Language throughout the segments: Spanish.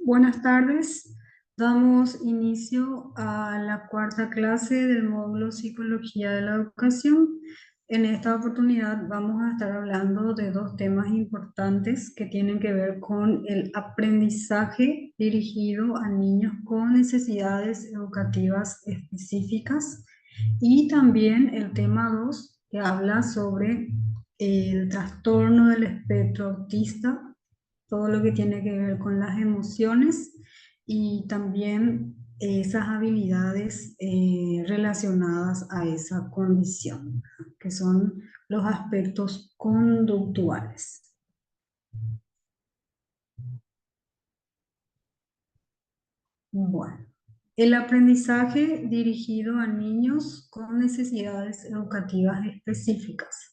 Buenas tardes. Damos inicio a la cuarta clase del módulo Psicología de la Educación. En esta oportunidad vamos a estar hablando de dos temas importantes que tienen que ver con el aprendizaje dirigido a niños con necesidades educativas específicas y también el tema 2 que habla sobre el trastorno del espectro autista, todo lo que tiene que ver con las emociones y también esas habilidades relacionadas a esa condición, que son los aspectos conductuales. Bueno, el aprendizaje dirigido a niños con necesidades educativas específicas.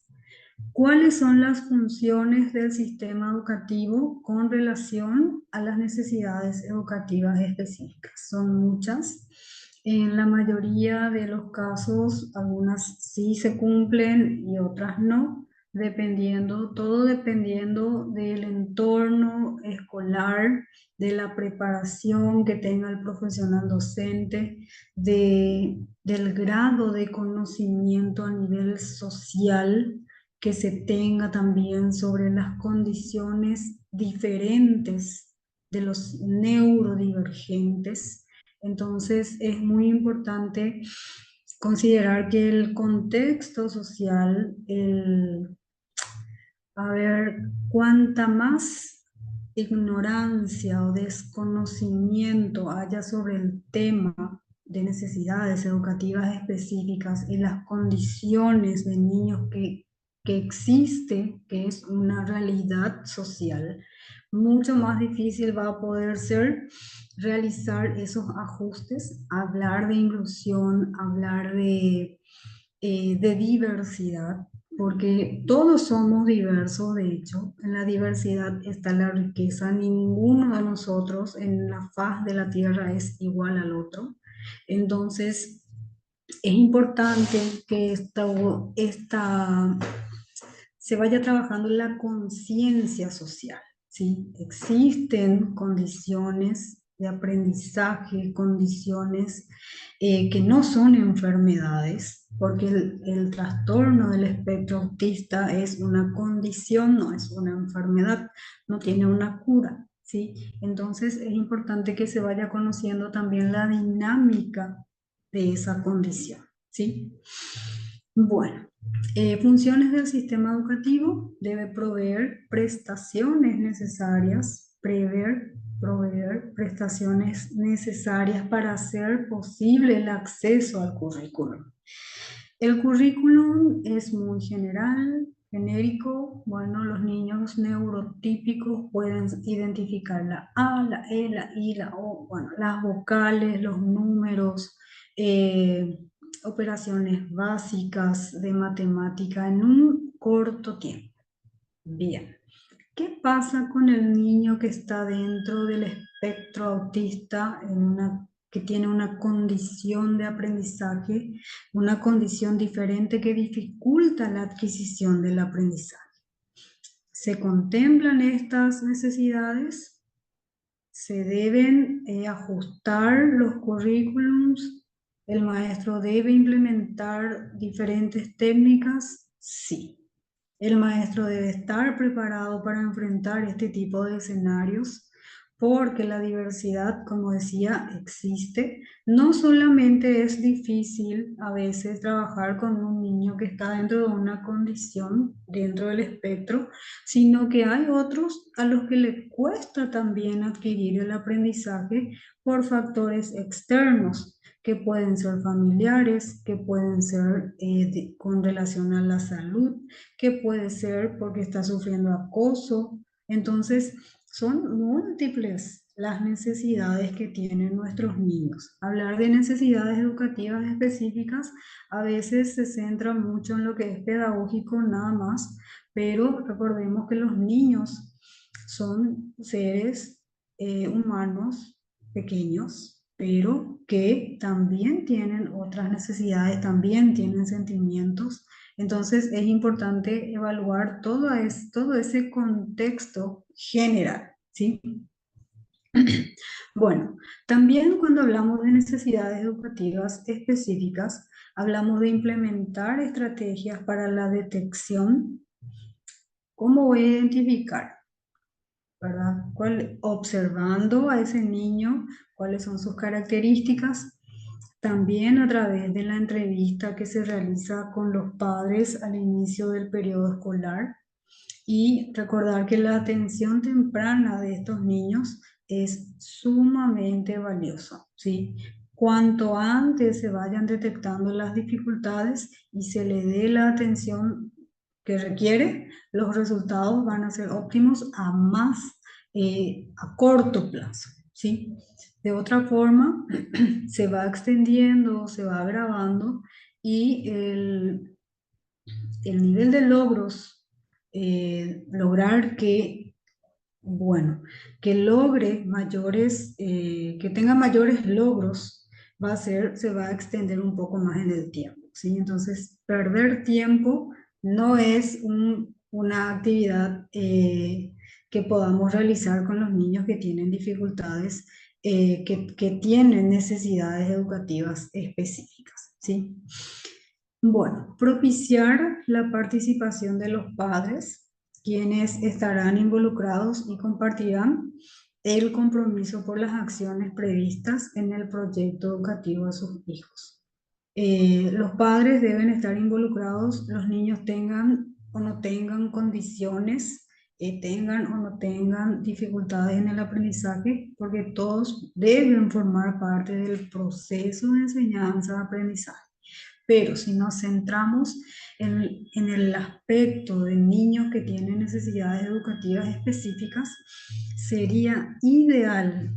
¿Cuáles son las funciones del sistema educativo con relación a las necesidades educativas específicas? Son muchas. En la mayoría de los casos, algunas sí se cumplen y otras no, todo dependiendo del entorno escolar, de la preparación que tenga el profesional docente, del grado de conocimiento a nivel social que se tenga también sobre las condiciones diferentes de los neurodivergentes. Entonces es muy importante considerar que el contexto social, a ver, cuanta más ignorancia o desconocimiento haya sobre el tema de necesidades educativas específicas y las condiciones de niños que existe, que es una realidad social, mucho más difícil va a poder ser realizar esos ajustes, hablar de inclusión, hablar de diversidad, porque todos somos diversos. De hecho, en la diversidad está la riqueza. Ninguno de nosotros en la faz de la tierra es igual al otro. Entonces, es importante que se vaya trabajando la conciencia social, ¿sí? Existen condiciones de aprendizaje, condiciones que no son enfermedades, porque el trastorno del espectro autista es una condición, no es una enfermedad, no tiene una cura, ¿sí? Entonces es importante que se vaya conociendo también la dinámica de esa condición, ¿sí? Bueno, funciones del sistema educativo: debe proveer prestaciones necesarias, proveer prestaciones necesarias para hacer posible el acceso al currículum. El currículum es muy general, genérico. Bueno, los niños neurotípicos pueden identificar la A, la E, la I, la O, bueno, las vocales, los números, eh, operaciones básicas de matemática en un corto tiempo. Bien. ¿Qué pasa con el niño que está dentro del espectro autista, que tiene una condición de aprendizaje, una condición diferente que dificulta la adquisición del aprendizaje? ¿Se contemplan estas necesidades? ¿Se deben ajustar los currículums? ¿El maestro debe implementar diferentes técnicas? Sí. El maestro debe estar preparado para enfrentar este tipo de escenarios, porque la diversidad, como decía, existe. No solamente es difícil a veces trabajar con un niño que está dentro de una condición, dentro del espectro, sino que hay otros a los que les cuesta también adquirir el aprendizaje por factores externos, que pueden ser familiares, que pueden ser con relación a la salud, que puede ser porque está sufriendo acoso. Entonces, son múltiples las necesidades que tienen nuestros niños. Hablar de necesidades educativas específicas a veces se centra mucho en lo que es pedagógico nada más, pero recordemos que los niños son seres humanos pequeños, pero que también tienen otras necesidades, también tienen sentimientos. Entonces es importante evaluar todo ese contexto general, ¿sí? Bueno, también cuando hablamos de necesidades educativas específicas, hablamos de implementar estrategias para la detección. ¿Cómo voy a identificar? ¿Verdad? Observando a ese niño, cuáles son sus características. También a través de la entrevista que se realiza con los padres al inicio del periodo escolar. Y recordar que la atención temprana de estos niños es sumamente valiosa, ¿sí? Cuanto antes se vayan detectando las dificultades y se le dé la atención que requiere, los resultados van a ser óptimos a corto plazo, ¿sí? De otra forma, se va extendiendo, se va agravando y el nivel de logros, lograr que, bueno, que logre mayores, que tenga mayores logros, se va a extender un poco más en el tiempo, ¿sí? Entonces, perder tiempo no es una actividad que podamos realizar con los niños que tienen dificultades, que tienen necesidades educativas específicas, ¿sí? Bueno, propiciar la participación de los padres, quienes estarán involucrados y compartirán el compromiso por las acciones previstas en el proyecto educativo de sus hijos. Los padres deben estar involucrados, los niños tengan o no tengan condiciones, tengan o no tengan dificultades en el aprendizaje, porque todos deben formar parte del proceso de enseñanza-aprendizaje. Pero si nos centramos en el aspecto de niños que tienen necesidades educativas específicas, sería ideal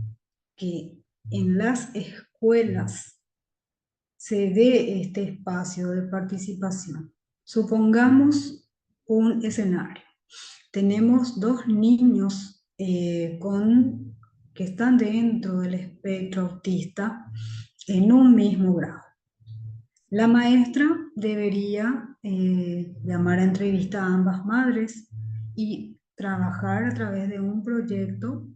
que en las escuelas se dé este espacio de participación. Supongamos un escenario. Tenemos dos niños que están dentro del espectro autista en un mismo grado. La maestra debería llamar a entrevista a ambas madres y trabajar a través de un proyecto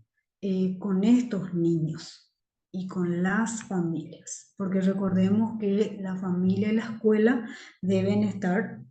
con estos niños y con las familias, porque recordemos que la familia y la escuela deben estar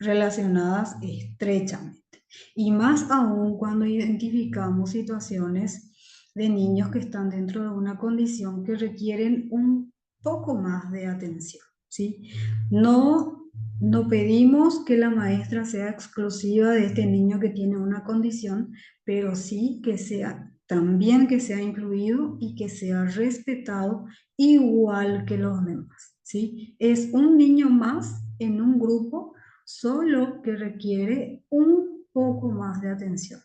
relacionadas estrechamente. Y más aún cuando identificamos situaciones de niños que están dentro de una condición que requieren un poco más de atención, ¿sí? No, no pedimos que la maestra sea exclusiva de este niño que tiene una condición, pero sí que sea también que sea incluido y que sea respetado igual que los demás, ¿sí? Es un niño más en un grupo, solo que requiere un poco más de atención,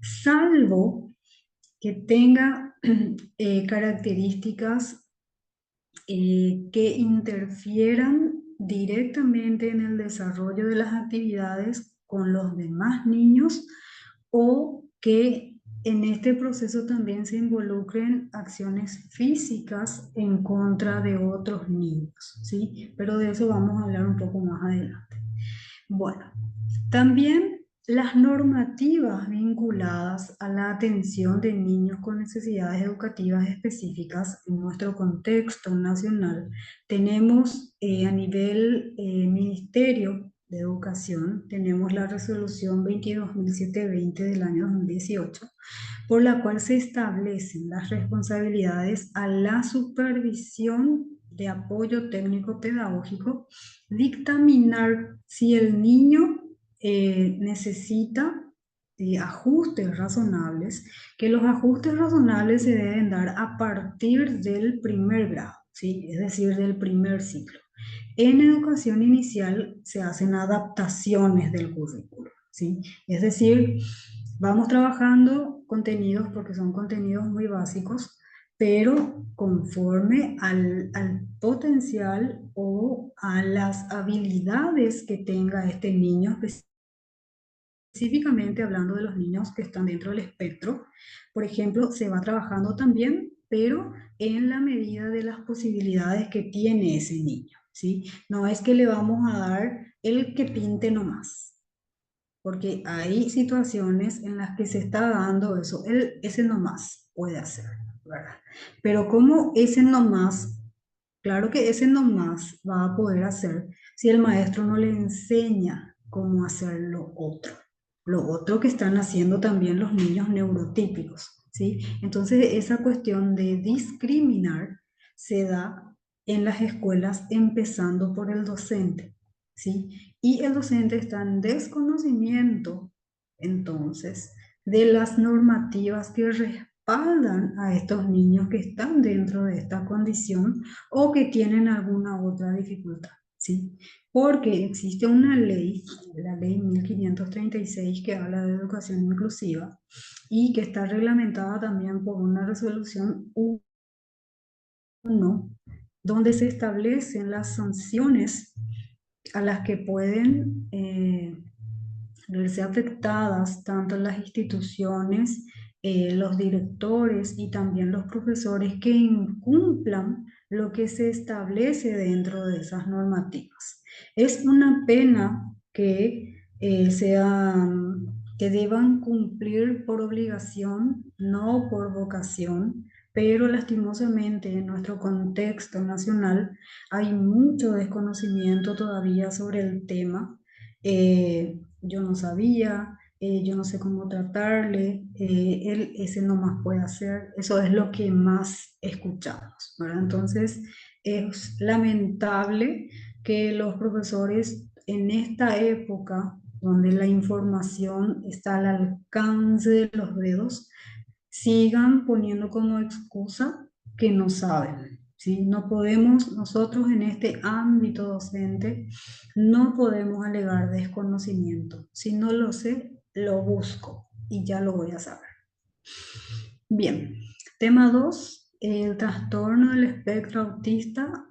salvo que tenga características que interfieran directamente en el desarrollo de las actividades con los demás niños, o que en este proceso también se involucren acciones físicas en contra de otros niños, ¿sí? Pero de eso vamos a hablar un poco más adelante. Bueno, también las normativas vinculadas a la atención de niños con necesidades educativas específicas en nuestro contexto nacional. Tenemos a nivel Ministerio de Educación, tenemos la resolución 22.720 del año 2018, por la cual se establecen las responsabilidades a la supervisión de apoyo técnico pedagógico, dictaminar si el niño necesita ajustes razonables, que los ajustes razonables se deben dar a partir del primer grado, ¿sí? Es decir, del primer ciclo. En educación inicial se hacen adaptaciones del currículo, ¿sí? Es decir, vamos trabajando contenidos porque son contenidos muy básicos, pero conforme al potencial o a las habilidades que tenga este niño, específicamente hablando de los niños que están dentro del espectro. Por ejemplo, se va trabajando también, pero en la medida de las posibilidades que tiene ese niño, ¿sí? No es que le vamos a dar el que pinte nomás, porque hay situaciones en las que se está dando eso, ese nomás. puede hacer, ¿verdad? Pero como ese no más, claro que ese no más va a poder hacer si el maestro no le enseña cómo hacer lo otro que están haciendo también los niños neurotípicos, ¿sí? Entonces, esa cuestión de discriminar se da en las escuelas empezando por el docente, ¿sí? Y el docente está en desconocimiento, entonces, de las normativas que respaldan a estos niños que están dentro de esta condición o que tienen alguna otra dificultad, ¿sí? Porque existe una ley, la ley 1536, que habla de educación inclusiva y que está reglamentada también por una resolución 1, donde se establecen las sanciones a las que pueden verse afectadas tanto las instituciones, los directores y también los profesores que incumplan lo que se establece dentro de esas normativas. Es una pena que deban cumplir por obligación, no por vocación, pero lastimosamente en nuestro contexto nacional hay mucho desconocimiento todavía sobre el tema. Yo no sabía, yo no sé cómo tratarle, él ese no más puede hacer, eso es lo que más escuchamos, ¿verdad? Entonces es lamentable que los profesores en esta época, donde la información está al alcance de los dedos, sigan poniendo como excusa que no saben, ¿sí? No podemos, nosotros en este ámbito docente, no podemos alegar desconocimiento. Si no lo sé, lo busco y ya lo voy a saber. Bien, tema 2, el trastorno del espectro autista.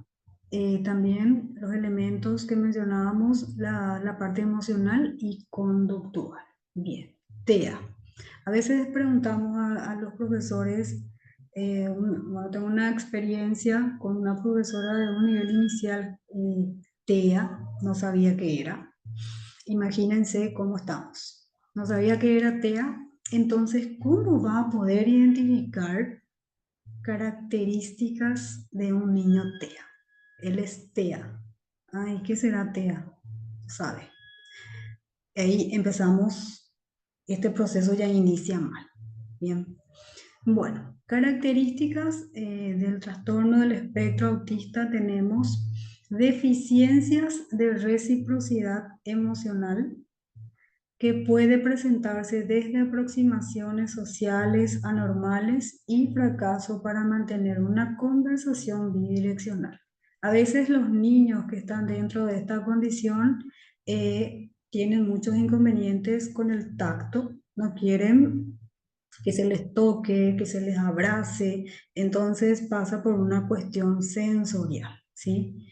También los elementos que mencionábamos, la parte emocional y conductual. Bien, TEA. A veces preguntamos a los profesores, bueno, tengo una experiencia con una profesora de un nivel inicial, TEA, no sabía qué era. Imagínense cómo estamos. No sabía qué era TEA, entonces, ¿cómo va a poder identificar características de un niño TEA? Él es TEA. Ay, ¿qué será TEA? No sabe. Ahí empezamos, este proceso ya inicia mal. Bien. Bueno, características del trastorno del espectro autista tenemos deficiencias de reciprocidad emocional, que puede presentarse desde aproximaciones sociales anormales y fracaso para mantener una conversación bidireccional. A veces los niños que están dentro de esta condición tienen muchos inconvenientes con el tacto, no quieren que se les toque, que se les abrace, entonces pasa por una cuestión sensorial, ¿sí?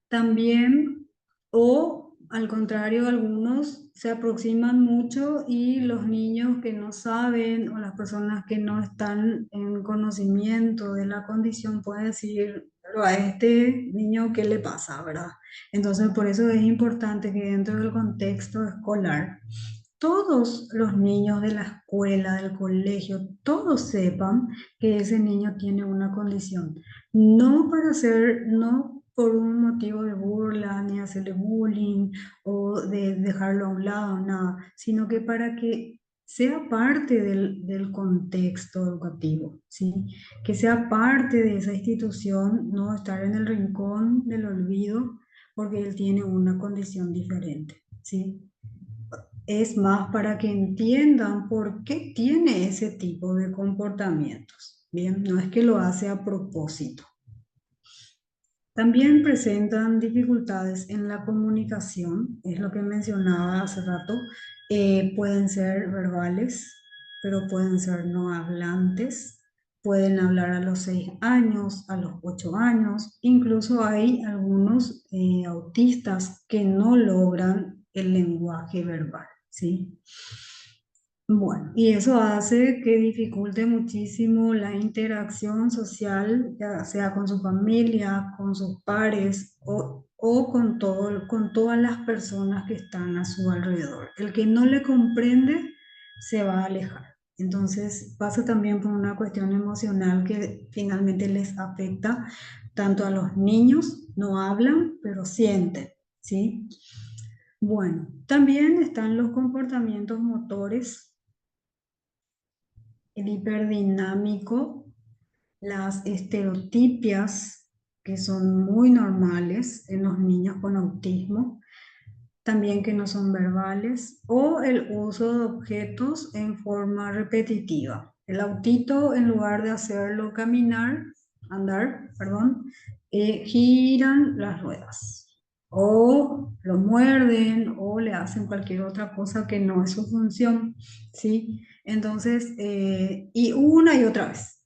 También, o al contrario, algunos se aproximan mucho y los niños que no saben o las personas que no están en conocimiento de la condición pueden decir, pero a este niño, ¿qué le pasa, verdad? Entonces, por eso es importante que dentro del contexto escolar todos los niños de la escuela, del colegio, todos sepan que ese niño tiene una condición. No para hacer, no por un motivo de burla, ni hacerle bullying o de dejarlo a un lado, nada, sino que para que sea parte del contexto educativo, ¿sí? Que sea parte de esa institución, no estar en el rincón del olvido porque él tiene una condición diferente, ¿sí? Es más para que entiendan por qué tiene ese tipo de comportamientos. Bien, no es que lo hace a propósito. También presentan dificultades en la comunicación, es lo que mencionaba hace rato. Pueden ser verbales, pero pueden ser no hablantes. Pueden hablar a los 6 años, a los 8 años. Incluso hay algunos autistas que no logran el lenguaje verbal, ¿sí? Bueno, y eso hace que dificulte muchísimo la interacción social, ya sea con su familia, con sus pares o con con todas las personas que están a su alrededor. El que no le comprende se va a alejar. Entonces pasa también por una cuestión emocional que finalmente les afecta tanto a los niños, no hablan, pero sienten, ¿sí? Bueno, también están los comportamientos motores, el hiperdinámico, las estereotipias, que son muy normales en los niños con autismo, también que no son verbales, o el uso de objetos en forma repetitiva. El autito, en lugar de hacerlo andar, perdón, giran las ruedas, o lo muerden, o le hacen cualquier otra cosa que no es su función, ¿sí? Entonces, y una y otra vez.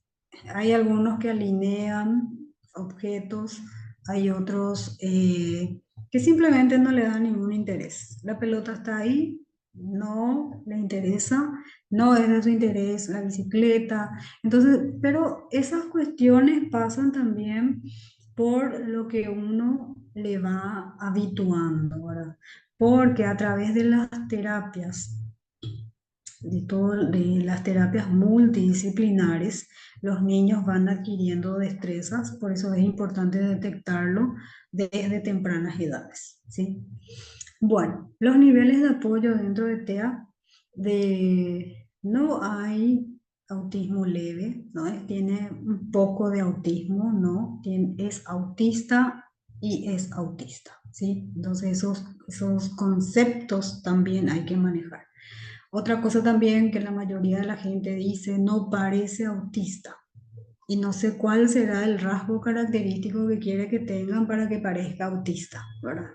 Hay algunos que alinean objetos, hay otros que simplemente no le dan ningún interés. La pelota está ahí, no le interesa, no es de su interés la bicicleta. Entonces, pero esas cuestiones pasan también por lo que uno le va habituando, ¿verdad? Porque a través de las terapias de las terapias multidisciplinares, los niños van adquiriendo destrezas, por eso es importante detectarlo desde tempranas edades, ¿sí? Bueno, los niveles de apoyo dentro de TEA, no hay autismo leve, ¿no? Tiene un poco de autismo, ¿no? Es autista y es autista, ¿sí? Entonces esos conceptos también hay que manejar. Otra cosa también que la mayoría de la gente dice, no parece autista. Y no sé cuál será el rasgo característico que quiere que tengan para que parezca autista, ¿verdad?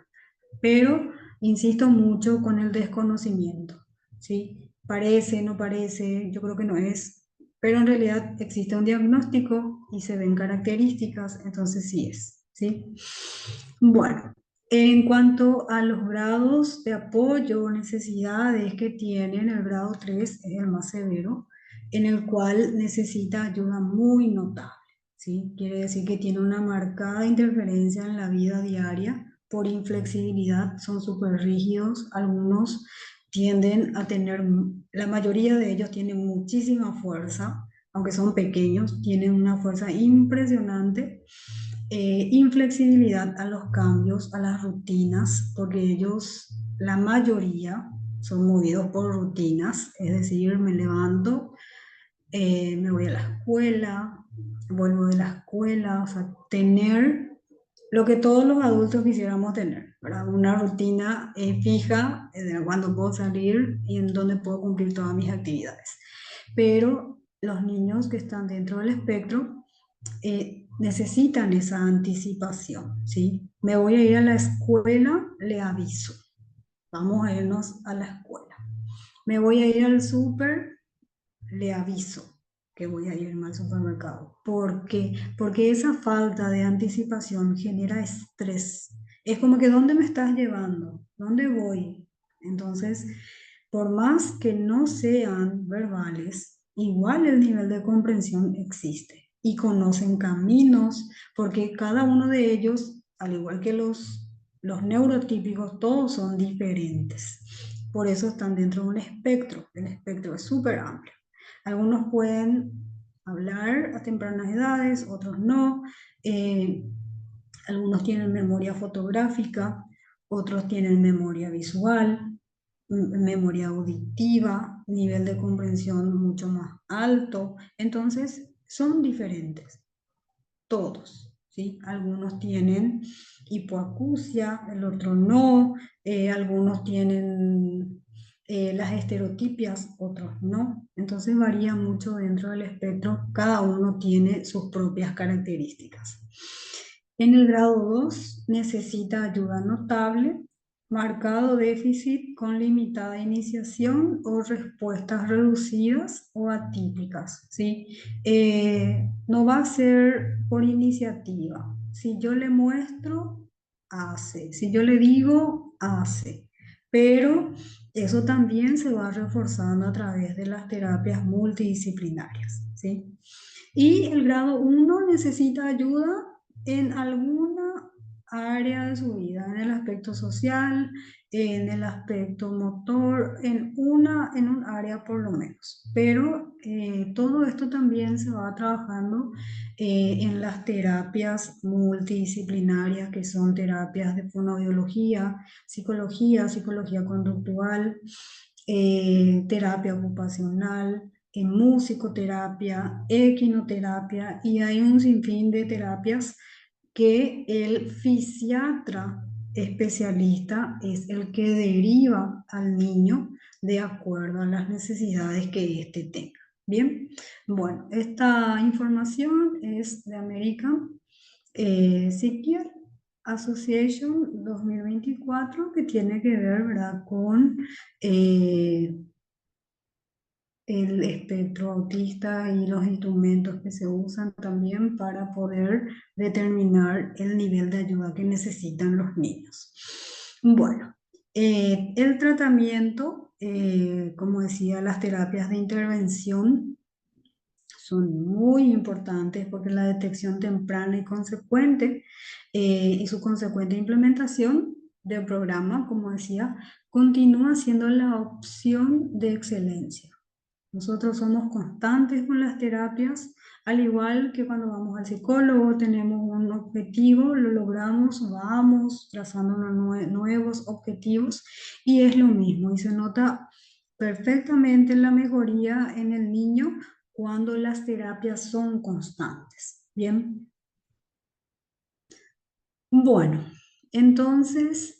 Pero insisto mucho con el desconocimiento, ¿sí? Parece, no parece, yo creo que no es, pero en realidad existe un diagnóstico y se ven características, entonces sí es, ¿sí? Bueno, en cuanto a los grados de apoyo o necesidades que tienen, el grado 3 es el más severo, en el cual necesita ayuda muy notable, ¿sí? Quiere decir que tiene una marcada interferencia en la vida diaria por inflexibilidad, son súper rígidos, algunos tienden a tener, la mayoría de ellos tienen muchísima fuerza, aunque son pequeños, tienen una fuerza impresionante, inflexibilidad a los cambios, a las rutinas, porque ellos, la mayoría, son movidos por rutinas, es decir, me levanto, me voy a la escuela, vuelvo de la escuela, o sea, tener lo que todos los adultos quisiéramos tener, ¿verdad? Una rutina fija de cuándo puedo salir y en dónde puedo cumplir todas mis actividades. Pero los niños que están dentro del espectro necesitan esa anticipación, ¿sí? Me voy a ir a la escuela, le aviso. Vamos a irnos a la escuela. Me voy a ir al súper, le aviso que voy a irme al supermercado. ¿Por qué? Porque esa falta de anticipación genera estrés. Es como que, ¿dónde me estás llevando? ¿Dónde voy? Entonces, por más que no sean verbales, igual el nivel de comprensión existe y conocen caminos, porque cada uno de ellos, al igual que los neurotípicos, todos son diferentes. Por eso están dentro de un espectro. El espectro es súper amplio. Algunos pueden hablar a tempranas edades, otros no. Eh, Algunos tienen memoria fotográfica, otros tienen memoria visual, memoria auditiva, nivel de comprensión mucho más alto. Entonces, son diferentes, todos, ¿sí? Algunos tienen hipoacusia, el otro no, algunos tienen las estereotipias, otros no. Entonces varía mucho dentro del espectro, cada uno tiene sus propias características. En el grado 2 necesita ayuda notable, marcado déficit con limitada iniciación o respuestas reducidas o atípicas, ¿sí? No va a ser por iniciativa. Si yo le muestro, hace. Si yo le digo, hace. Pero eso también se va reforzando a través de las terapias multidisciplinarias, ¿sí? Y el grado 1 necesita ayuda en área de su vida, en el aspecto social, en el aspecto motor, en un área por lo menos. Pero todo esto también se va trabajando en las terapias multidisciplinarias, que son terapias de fonoaudiología, psicología, psicología conductual, terapia ocupacional, musicoterapia, equinoterapia, y hay un sinfín de terapias que el fisiatra especialista es el que deriva al niño de acuerdo a las necesidades que éste tenga. Bien, bueno, esta información es de American Psychiatric Association 2024, que tiene que ver, ¿verdad?, con eh, el espectro autista y los instrumentos que se usan también para poder determinar el nivel de ayuda que necesitan los niños. Bueno, el tratamiento, como decía, las terapias de intervención son muy importantes porque la detección temprana y consecuente y su consecuente implementación del programa, como decía, continúa siendo la opción de excelencia. Nosotros somos constantes con las terapias, al igual que cuando vamos al psicólogo, tenemos un objetivo, lo logramos, vamos trazando nuevos objetivos, y es lo mismo, y se nota perfectamente la mejoría en el niño cuando las terapias son constantes. Bien, bueno, entonces,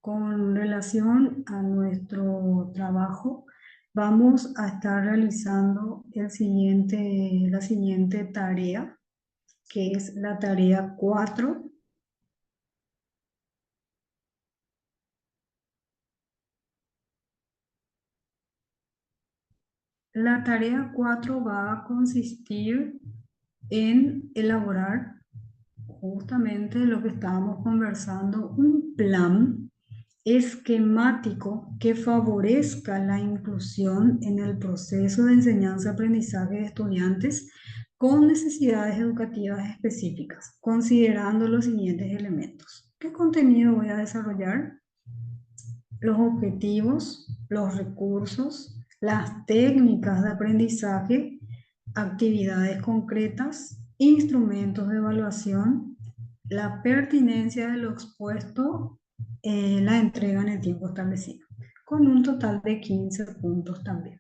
con relación a nuestro trabajo, vamos a estar realizando la siguiente tarea, que es la tarea 4. La tarea 4 va a consistir en elaborar justamente lo que estábamos conversando, un plan esquemático que favorezca la inclusión en el proceso de enseñanza-aprendizaje de estudiantes con necesidades educativas específicas, considerando los siguientes elementos. ¿Qué contenido voy a desarrollar? Los objetivos, los recursos, las técnicas de aprendizaje, actividades concretas, instrumentos de evaluación, la pertinencia de lo expuesto, la entrega en el tiempo establecido, con un total de 15 puntos también.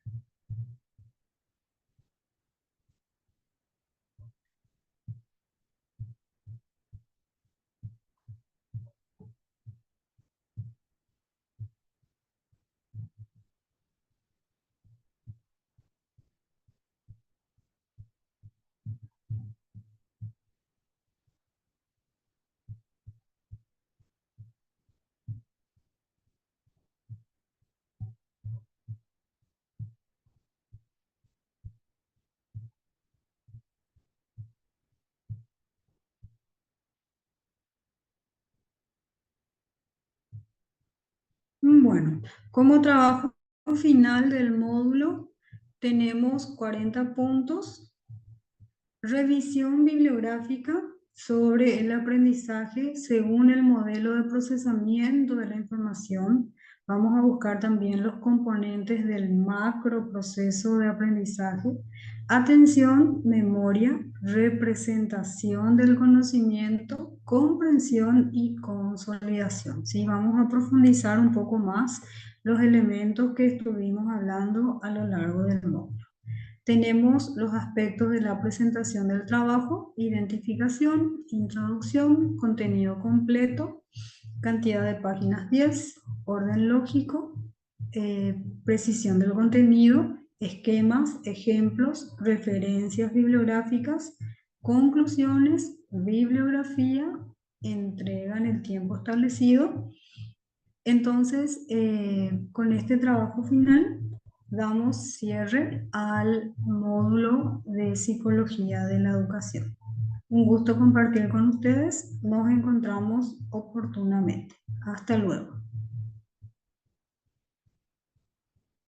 Bueno, como trabajo final del módulo tenemos 40 puntos. Revisión bibliográfica sobre el aprendizaje según el modelo de procesamiento de la información. Vamos a buscar también los componentes del macro proceso de aprendizaje. Atención, memoria, representación del conocimiento, comprensión y consolidación. ¿Sí? Vamos a profundizar un poco más los elementos que estuvimos hablando a lo largo del módulo. Tenemos los aspectos de la presentación del trabajo: identificación, introducción, contenido completo, cantidad de páginas 10, orden lógico, precisión del contenido, esquemas, ejemplos, referencias bibliográficas, conclusiones, bibliografía, entrega en el tiempo establecido. Entonces, con este trabajo final, damos cierre al módulo de Psicología de la Educación. Un gusto compartir con ustedes. Nos encontramos oportunamente. Hasta luego.